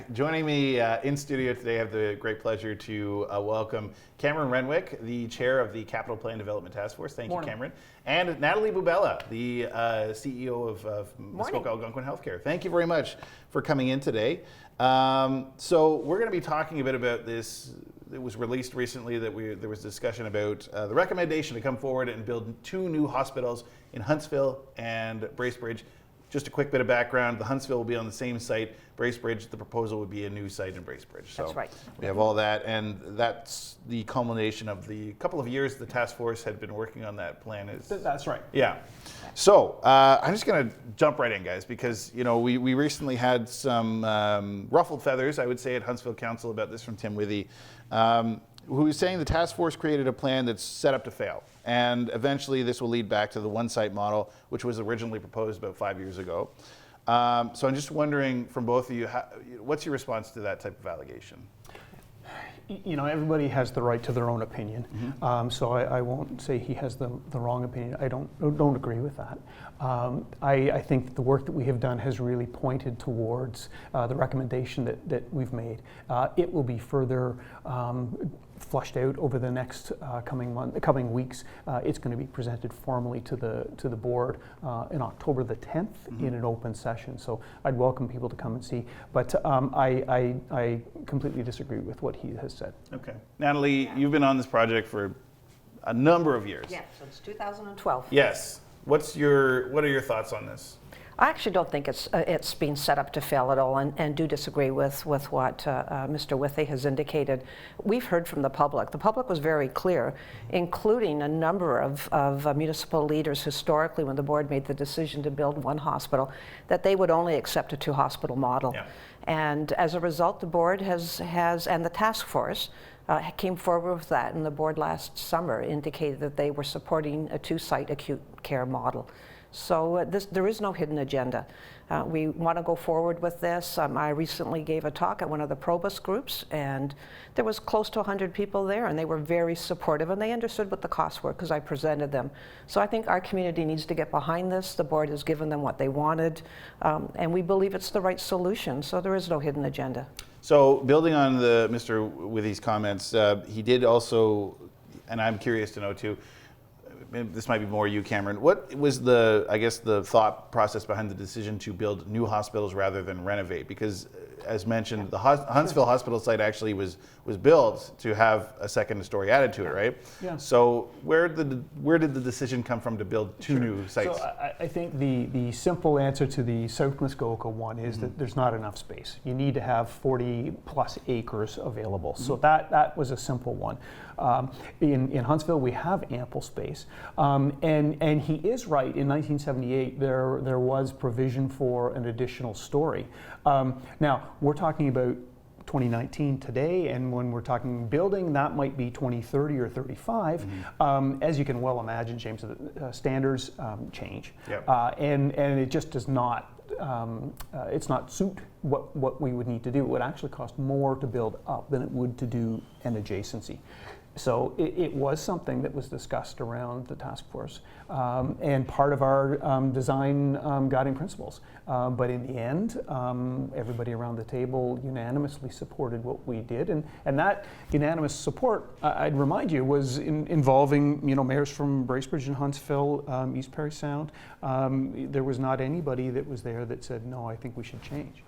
back. Joining me in studio today, I have the great pleasure to welcome Cameron Renwick, the chair of the Capital Plan Development Task Force. Thank you, Cameron. And Natalie Bubela, the CEO of Muskoka, Algonquin Healthcare. Thank you very much for coming in today. So we're going to be talking a bit about this. It was released recently that there was discussion about the recommendation to come forward and build 2 new hospitals in Huntsville and Bracebridge. Just a quick bit of background, the Huntsville will be on the same site. Bracebridge, the proposal would be a new site in Bracebridge. So that's right. We have all that, and that's the culmination of the couple of years the task force had been working on that plan. That's right. Yeah. So I'm just going to jump right in, guys, because we recently had some ruffled feathers, I would say, at Huntsville Council about this from Tim Withy, who was saying the task force created a plan that's set up to fail. And eventually this will lead back to the one-site model, which was originally proposed about 5 years ago. So I'm just wondering from both of you, what's your response to that type of allegation? Everybody has the right to their own opinion. Mm-hmm. So I won't say he has the wrong opinion. I don't agree with that. I think that the work that we have done has really pointed towards the recommendation that we've made. It will be further flushed out over the next coming weeks. It's going to be presented formally to the board in October the 10th mm-hmm. in an open session. So I'd welcome people to come and see. But I completely disagree with what he has said. Okay, Natalie, you've been on this project for a number of years. Yeah, since 2012. Yes. What are your thoughts on this? I actually don't think it's been set up to fail at all, and do disagree with what Mr. Withy has indicated. We've heard from the public. The public was very clear, including a number of municipal leaders historically when the board made the decision to build one hospital, that they would only accept a 2-hospital model. Yeah. And as a result, the board has and the task force came forward with that, and the board last summer indicated that they were supporting a 2-site acute care model. So there is no hidden agenda. We want to go forward with this. I recently gave a talk at one of the Probus groups, and there was close to 100 people there, and they were very supportive, and they understood what the costs were because I presented them. So I think our community needs to get behind this. The board has given them what they wanted, and we believe it's the right solution. So there is no hidden agenda. So building on Mr. Withy's comments, he did also, and I'm curious to know too, this might be more you, Cameron. What was the thought process behind the decision to build new hospitals rather than renovate? Because, as mentioned, the Huntsville Hospital site actually was built to have a second story added to it, right? Yeah. So where did the decision come from to build 2 new sites? So I think the simple answer to the South Muskoka one is mm-hmm. that there's not enough space. You need to have 40 plus acres available. Mm-hmm. So that was a simple one. In Huntsville, we have ample space, and he is right. In 1978, there was provision for an additional story. Now we're talking about 2019 today, and when we're talking building, that might be 2030 or 35. Mm-hmm. As you can well imagine, James, the standards change, yep. And it just does not. It's not suit what we would need to do. It would actually cost more to build up than it would to do an adjacency. So it was something that was discussed around the task force and part of our design guiding principles. But in the end, everybody around the table unanimously supported what we did. And that unanimous support, I'd remind you, was involving mayors from Bracebridge and Huntsville, East Perry Sound. There was not anybody that was there that said, no, I think we should change.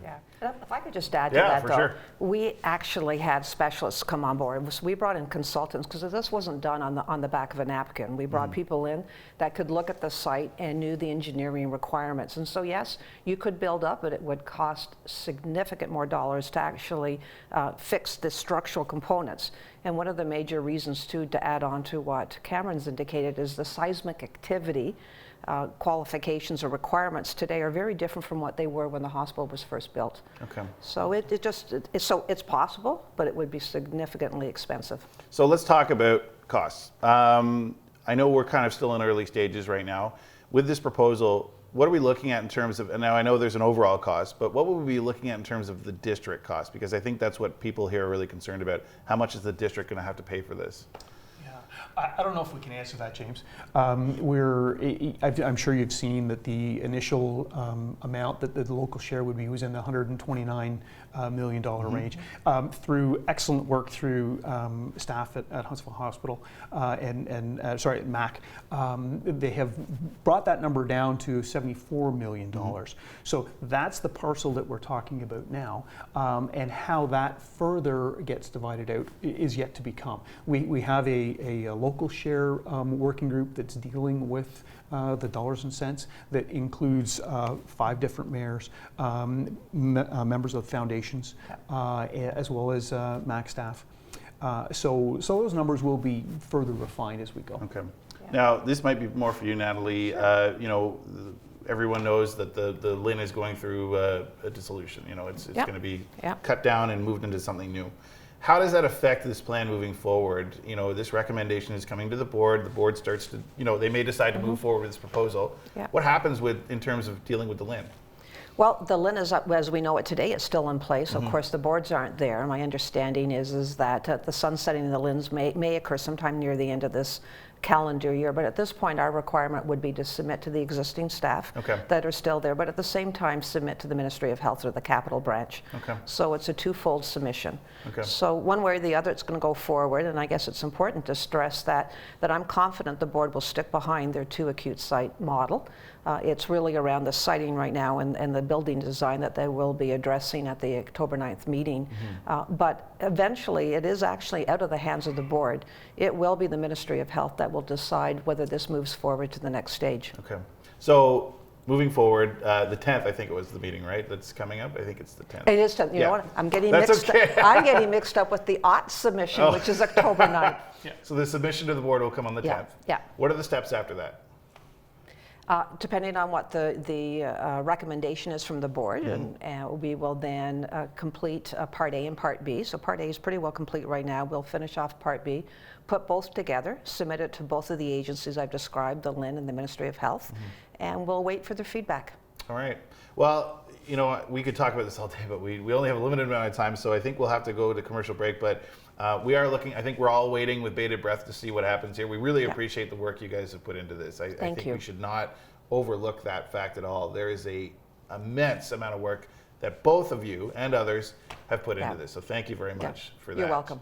Yeah. If I could just add to that, though, sure. We actually had specialists come on board. We brought in consultants because this wasn't done on the back of a napkin. We brought people in that could look at the site and knew the engineering requirements. And so, yes, you could build up, but it would cost significant more dollars to actually fix the structural components. And one of the major reasons, too, to add on to what Cameron's indicated is the seismic activity qualifications or requirements today are very different from what they were when the hospital was first built. Okay. So it's possible, but it would be significantly expensive. So let's talk about costs. I know we're kind of still in early stages right now. With this proposal, what are we looking at in terms of, and now I know there's an overall cost, but what will we be looking at in terms of the district cost? Because I think that's what people here are really concerned about. How much is the district going to have to pay for this? I don't know if we can answer that, James. I'm sure you've seen that the initial amount that the local share would be was in the $129 million range. Through excellent work through staff at Huntsville Hospital at MAHC, they have brought that number down to $74 million. So that's the parcel that we're talking about now, and how that further gets divided out is yet to become. We have a local share working group that's dealing with the dollars and cents that includes 5 different mayors, members of foundations, as well as MAHC staff. So those numbers will be further refined as we go. Okay. Yeah. Now, this might be more for you, Natalie. You know, everyone knows that the LIN is going through a dissolution. You know, it's going to be cut down and moved into something new. How does that affect this plan moving forward? You know, this recommendation is coming to the board starts to, you know, they may decide to move forward with this proposal. Yeah. What happens in terms of dealing with the LIN? Well, the LIN is, as we know it today, it's still in place. Of course, the boards aren't there. My understanding is that the sunsetting of the LINs may occur sometime near the end of this calendar year, but at this point our requirement would be to submit to the existing staff that are still there, but at the same time submit to the Ministry of Health or the Capital Branch. So it's a twofold submission. So one way or the other it's going to go forward, and I guess it's important to stress that I'm confident the board will stick behind their 2 acute site model. It's really around the siting right now and the building design that they will be addressing at the October 9th meeting. But eventually it is actually out of the hands of the board. It will be the Ministry of Health that will decide whether this moves forward to the next stage. Okay. So moving forward, the 10th, I think it was the meeting, right? That's coming up. I think it's the 10th. It is 10th. You know what? I'm getting mixed up. I'm getting mixed up with the OT submission, which is October 9th. So the submission to the board will come on the 10th. What are the steps after that? Depending on what the recommendation is from the board, and we will then complete Part A and Part B. So Part A is pretty well complete right now. We'll finish off Part B, put both together, submit it to both of the agencies I've described, the LIN and the Ministry of Health, and we'll wait for their feedback. All right. Well, you know, we could talk about this all day, but we only have a limited amount of time, so I think we'll have to go to commercial break. But we are looking, I think we're all waiting with bated breath to see what happens here. We really appreciate the work you guys have put into this. I think we should not overlook that fact at all. There is an immense amount of work that both of you and others have put into this. So thank you very much for that. You're welcome.